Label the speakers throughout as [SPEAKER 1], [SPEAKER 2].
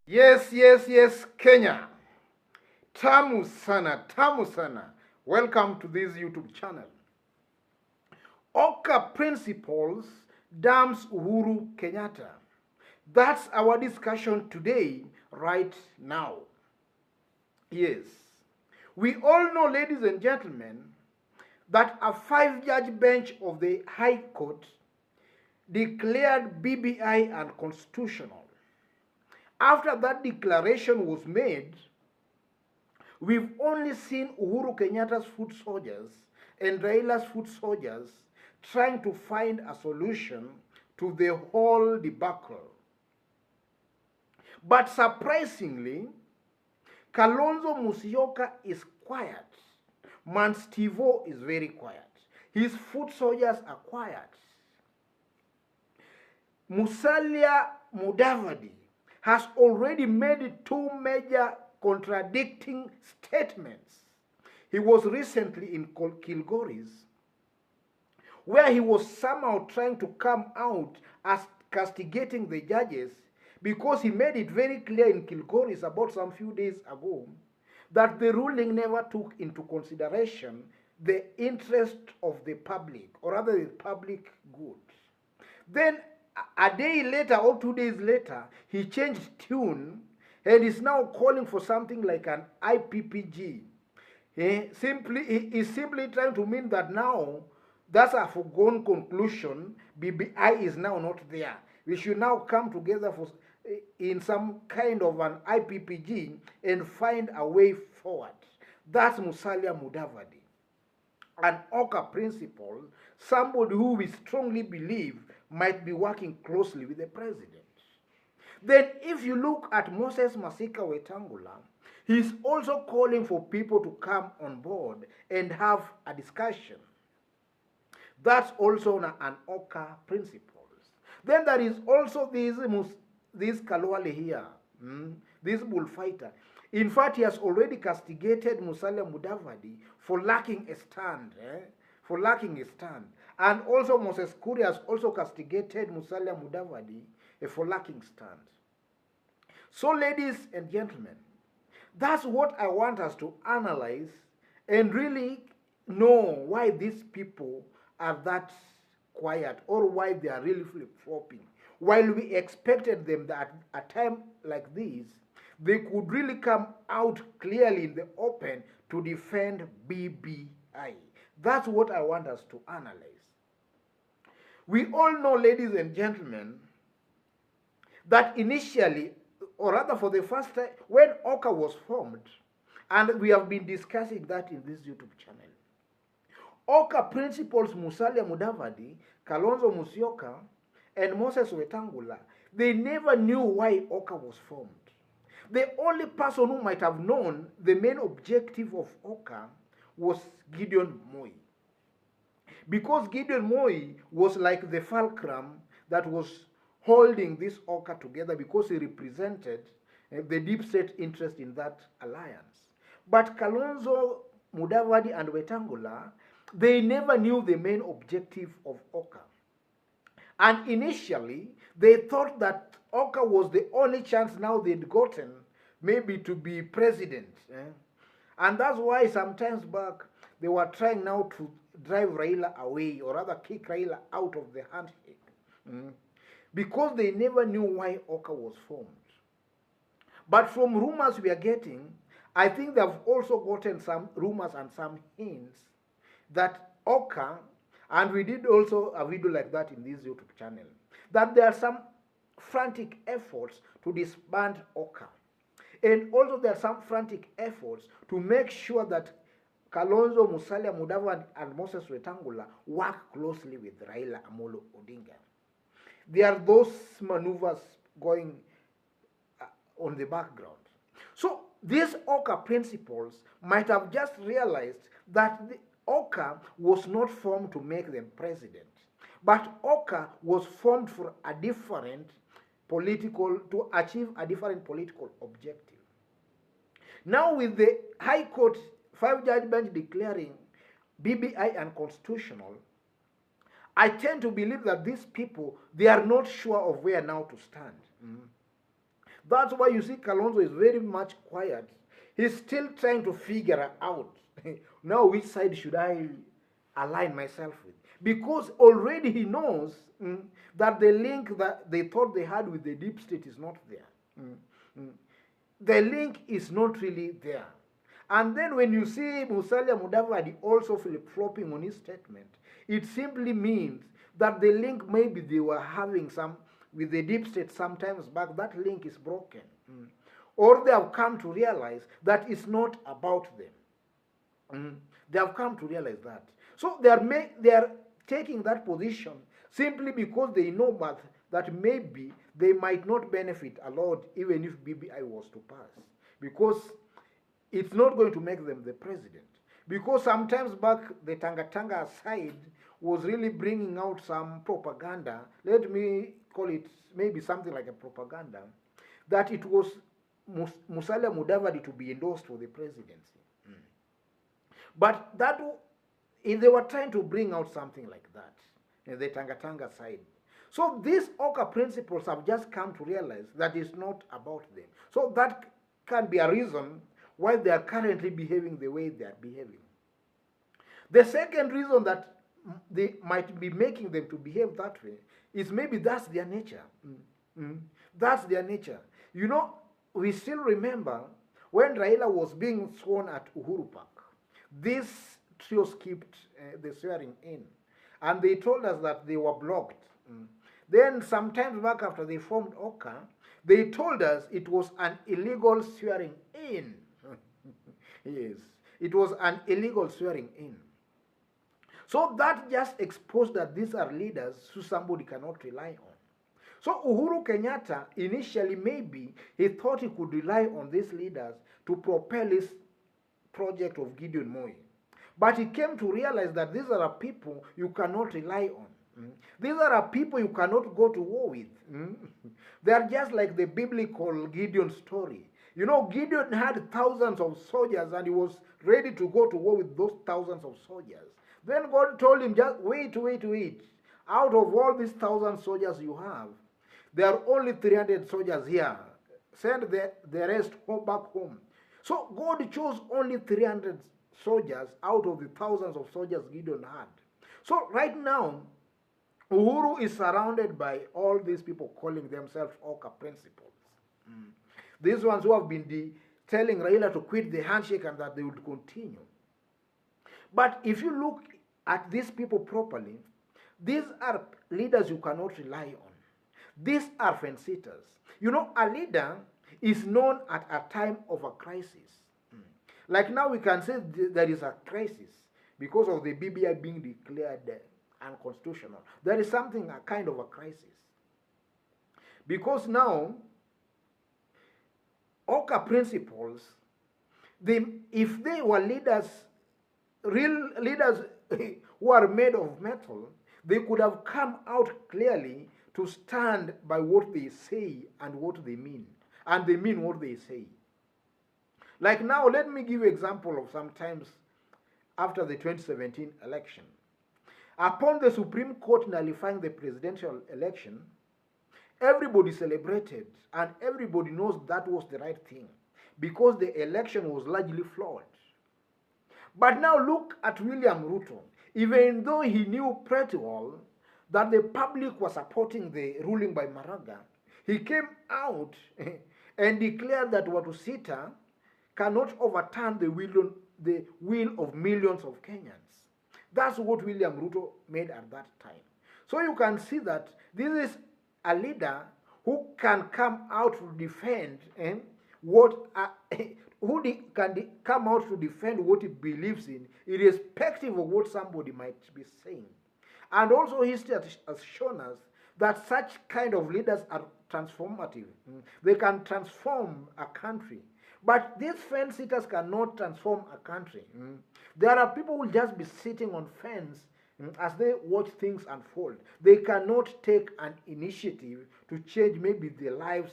[SPEAKER 1] Yes, Kenya. Tamu sana, tamu sana. Welcome to this YouTube channel. OKA principles damns Uhuru Kenyatta. That's our discussion today, right now. Yes. We all know, ladies and gentlemen, that a 5-judge bench of the High Court declared BBI unconstitutional. After that declaration was made, we've only seen Uhuru Kenyatta's foot soldiers and Raila's foot soldiers trying to find a solution to the whole debacle. But surprisingly, Kalonzo Musyoka is quiet. Manstivo is very quiet. His foot soldiers are quiet. Musalia Mudavadi has already made 2 major contradicting statements. He was recently in Kilgoris, where he was somehow trying to come out as castigating the judges, because he made it very clear in Kilgoris about some few days ago that the ruling never took into consideration the interest of the public, or rather the public good. Then a day later or 2 days later, he changed tune and is now calling for something like an IPPG. He is simply trying to mean that now that's a foregone conclusion. BBI is now not there. We should now come together in some kind of an IPPG and find a way forward. That's Musalia Mudavadi, an OKA principal, somebody who we strongly believe might be working closely with the president. Then if you look at Moses Masika Wetangula, he's also calling for people to come on board and have a discussion. That's also an OKA principles. Then there is also this Kalwale here, this bullfighter. In fact, he has already castigated Musalia Mudavadi for lacking a stand. For lacking a stand. And also Moses Kuri has also castigated Musalia Mudavadi for lacking stand. So, ladies and gentlemen, that's what I want us to analyze and really know why these people are that quiet, or why they are really flip-flopping. While we expected them that at a time like this, they could really come out clearly in the open to defend BBI. That's what I want us to analyze. We all know, ladies and gentlemen, that initially, or rather for the first time, when OKA was formed, and we have been discussing that in this YouTube channel, OKA principals Musalia Mudavadi, Kalonzo Musyoka, and Moses Wetangula, they never knew why OKA was formed. The only person who might have known the main objective of OKA was Gideon Moi. Because Gideon Moi was like the fulcrum that was holding this OKA together, because he represented the deep state interest in that alliance. But Kalonzo, Mudavadi, and Wetangula, they never knew the main objective of OKA. And initially, they thought that OKA was the only chance now they'd gotten maybe to be president. And that's why sometimes back, they were trying now to drive Raila away, or rather kick Raila out of the handshake. Because they never knew why OKA was formed. But from rumors we are getting, I think they've also gotten some rumors and some hints that OKA, and we did also a video like that in this YouTube channel, that there are some frantic efforts to disband OKA. And also there are some frantic efforts to make sure that Kalonzo, Musalia Mudavadi, and Moses Wetangula work closely with Raila Amolo Odinga. There are those maneuvers going on the background. So these OKA principles might have just realized that the OKA was not formed to make them president, but OKA was formed for a different to achieve a different political objective. Now with the High Court 5-judge bench declaring BBI unconstitutional, I tend to believe that these people, they are not sure of where now to stand. That's why you see Kalonzo is very much quiet. He's still trying to figure out now which side should I align myself with. Because already he knows that the link that they thought they had with the deep state is not there. The link is not really there. And then when you see Musalia Mudavadi also flip-flopping on his statement, it simply means that the link maybe they were having some with the deep state sometimes back, that link is broken. Or they have come to realize that it's not about them. They have come to realize that. So they are taking that position simply because they know that maybe they might not benefit a lot even if BBI was to pass. Because it's not going to make them the president. Because sometimes back, the Tanga side was really bringing out some propaganda. Let me call it maybe something like a propaganda, that it was Musalia Mudavadi to be endorsed for the presidency. But that they were trying to bring out something like that, the Tanga side. So these OKA principles have just come to realize that it's not about them. So that can be a reason why they are currently behaving the way they are behaving. The second reason that they might be making them to behave that way is maybe that's their nature. That's their nature. You know, we still remember when Raila was being sworn at Uhuru Park, this trio skipped the swearing in. And they told us that they were blocked. Then sometimes back after they formed OKA, they told us it was an illegal swearing in. Yes, it was an illegal swearing in. So that just exposed that these are leaders who somebody cannot rely on. So Uhuru Kenyatta, initially maybe, he thought he could rely on these leaders to propel his project of Gideon Moi. But he came to realize that these are people you cannot rely on. These are people you cannot go to war with. They are just like the biblical Gideon story. You know, Gideon had thousands of soldiers and he was ready to go to war with those thousands of soldiers. Then God told him, just wait. Out of all these 1,000 soldiers you have, there are only 300 soldiers here. Send the rest back home. So God chose only 300 soldiers out of the thousands of soldiers Gideon had. So right now, Uhuru is surrounded by all these people calling themselves OKA principles. These ones who have been telling Raila to quit the handshake and that they would continue. But if you look at these people properly, these are leaders you cannot rely on. These are fence-sitters. You know, a leader is known at a time of a crisis. Like now we can say there is a crisis because of the BBI being declared unconstitutional. There is something, a kind of a crisis. Because now, OKA principles, if they were leaders, real leaders who are made of metal, they could have come out clearly to stand by what they say and what they mean. And they mean what they say. Like now, let me give you an example of sometimes after the 2017 election. Upon the Supreme Court nullifying the presidential election, everybody celebrated and everybody knows that was the right thing because the election was largely flawed. But now look at William Ruto. Even though he knew pretty well that the public was supporting the ruling by Maraga, he came out and declared that Watusita cannot overturn the will of millions of Kenyans. That's what William Ruto made at that time. So you can see that this is a leader who can come out to defend come out to defend what he believes in, irrespective of what somebody might be saying. And also history has shown us that such kind of leaders are transformative. They can transform a country. But these fence-sitters cannot transform a country. There are people who will just be sitting on fence as they watch things unfold. They cannot take an initiative to change maybe the lives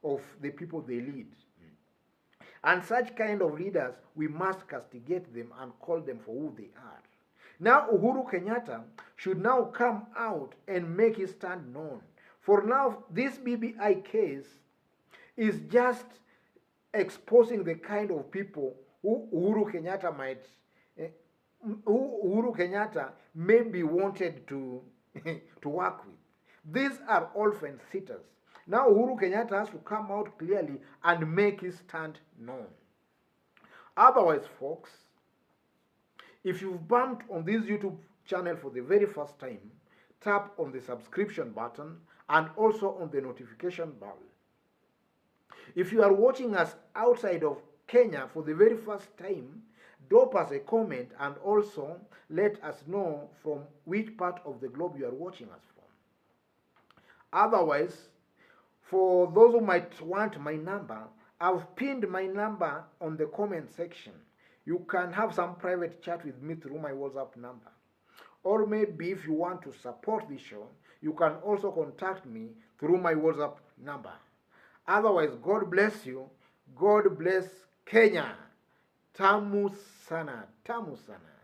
[SPEAKER 1] of the people they lead. And such kind of leaders, we must castigate them and call them for who they are. Now Uhuru Kenyatta should now come out and make his stand known. For now, this BBI case is just exposing the kind of people who Uhuru Kenyatta maybe wanted to, to work with. These are all fence sitters. Now Uhuru Kenyatta has to come out clearly and make his stand known. Otherwise, folks, if you've bumped on this YouTube channel for the very first time, tap on the subscription button and also on the notification bell. If you are watching us outside of Kenya for the very first time, drop us a comment and also let us know from which part of the globe you are watching us from. Otherwise, for those who might want my number, I've pinned my number on the comment section. You can have some private chat with me through my WhatsApp number. Or maybe if you want to support this show, you can also contact me through my WhatsApp number. Otherwise, God bless you. God bless Kenya. Tamu sana, tamu sana.